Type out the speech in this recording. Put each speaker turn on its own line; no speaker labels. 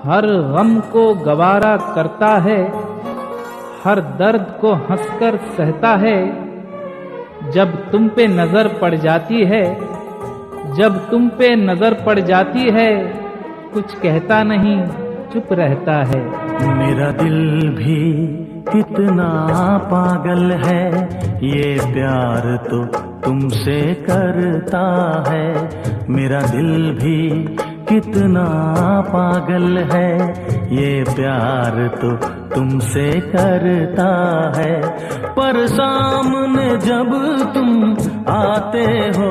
हर गम को गवारा करता है, हर दर्द को हंसकर सहता है। जब तुम पे नजर पड़ जाती है, जब तुम पे नजर पड़ जाती है, कुछ कहता नहीं चुप रहता है।
मेरा दिल भी कितना पागल है, ये प्यार तो तुमसे करता है। मेरा दिल भी कितना पागल है, ये प्यार तो तुमसे करता है। पर सामने जब तुम आते हो